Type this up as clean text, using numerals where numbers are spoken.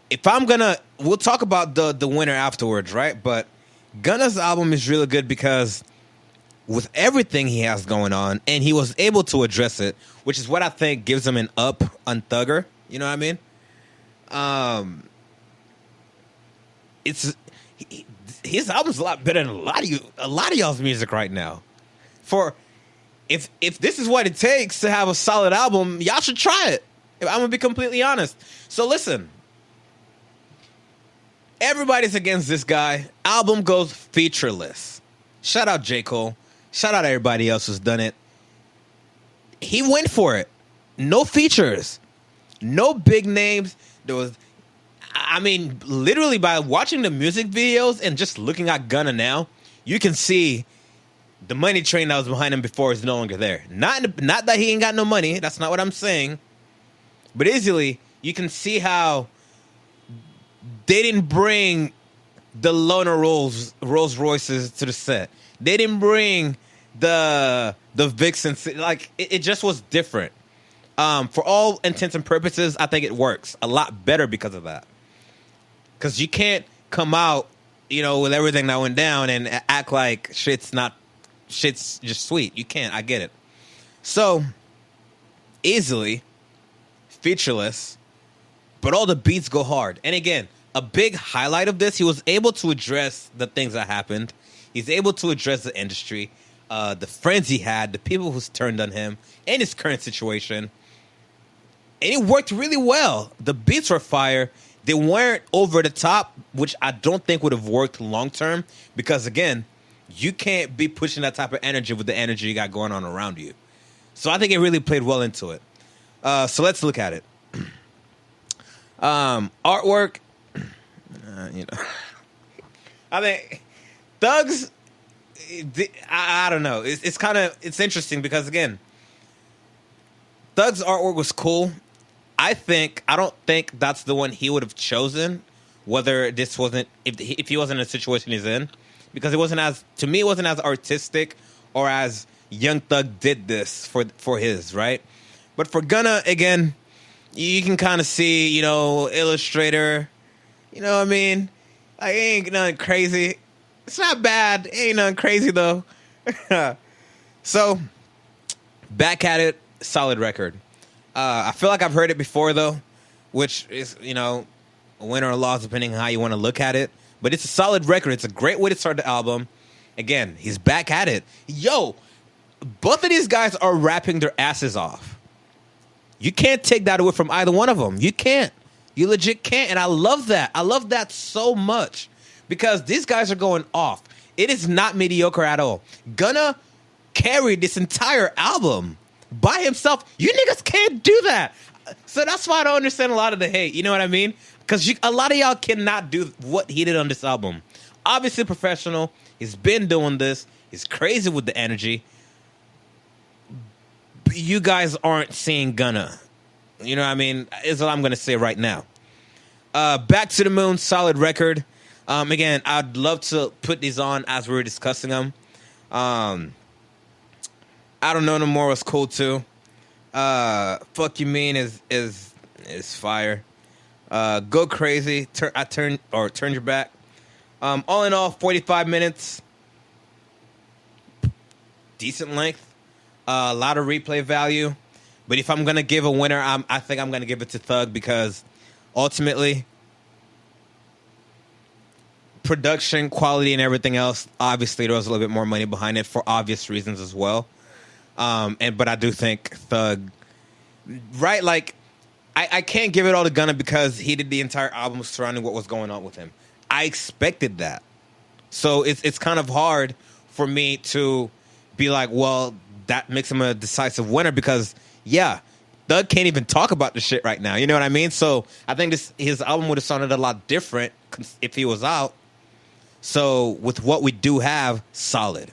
if I'm gonna, we'll talk about the winner afterwards, right? But Gunna's album is really good because with everything he has going on, and he was able to address it, which is what I think gives him an up on Thugger. You know what I mean? It's his album's a lot better than a lot of y'all's music right now. For if this is what it takes to have a solid album, y'all should try it. I'm gonna be completely honest. So listen, everybody's against this guy. Album goes featureless. Shout out J. Cole. Shout out everybody else who's done it. He went for it. No features. No big names. There was, I mean, literally by watching the music videos and just looking at Gunna now, you can see the money train that was behind him before is no longer there. Not that he ain't got no money. That's not what I'm saying. But easily, you can see how they didn't bring the loner Rolls Royces to the set. They didn't bring the Vixens. Like, it just was different. For all intents and purposes, I think it works a lot better because of that. Because you can't come out, with everything that went down and act like shit's just sweet. You can't. I get it. So, easily, featureless, but all the beats go hard. And again, a big highlight of this, he was able to address the things that happened. He's able to address the industry, the friends he had, the people who's turned on him, and his current situation. And it worked really well. The beats were fire. They weren't over the top, which I don't think would have worked long term. Because again, you can't be pushing that type of energy with the energy you got going on around you. So I think it really played well into it. So let's look at it. Artwork, I think Thugs. I don't know. It's interesting because again, Thug's artwork was cool. I don't think that's the one he would have chosen. Whether this wasn't if he wasn't in a situation he's in, because it wasn't as artistic or as Young Thug did this for his right. But for Gunna again, you can kind of see Illustrator. You know what I mean? Like, it ain't nothing crazy. It's not bad. It ain't nothing crazy though. So back at it, solid record. I feel like I've heard it before though, which is a win or a loss depending on how you want to look at it. But it's a solid record. It's a great way to start the album. Again, he's back at it. Yo, both of these guys are rapping their asses off. You can't take that away from either one of them. You can't. You legit can't. And I love that. I love that so much because these guys are going off. It is not mediocre at all. Gunna carried this entire album by himself. You niggas can't do that. So that's why I don't understand a lot of the hate. You know what I mean? Because a lot of y'all cannot do what he did on this album. Obviously professional. He's been doing this. He's crazy with the energy. But you guys aren't seeing Gunna. You know what I mean? Is what I'm going to say right now. Back to the Moon, solid record. Again, I'd love to put these on as we were discussing them. I Don't Know No More was cool too. Fuck You Mean is fire. Go Crazy. Turn Your Back. All in all, 45 minutes. Decent length. A lot of replay value. But if I'm going to give a winner, I think I'm going to give it to Thug because ultimately, production, quality, and everything else, obviously there was a little bit more money behind it for obvious reasons as well. But I do think Thug, right? Like, I can't give it all to Gunna because he did the entire album surrounding what was going on with him. I expected that. So it's kind of hard for me to be like, well, that makes him a decisive winner because, yeah, Thug can't even talk about the shit right now. You know what I mean? So I think his album would have sounded a lot different if he was out. So with what we do have, solid.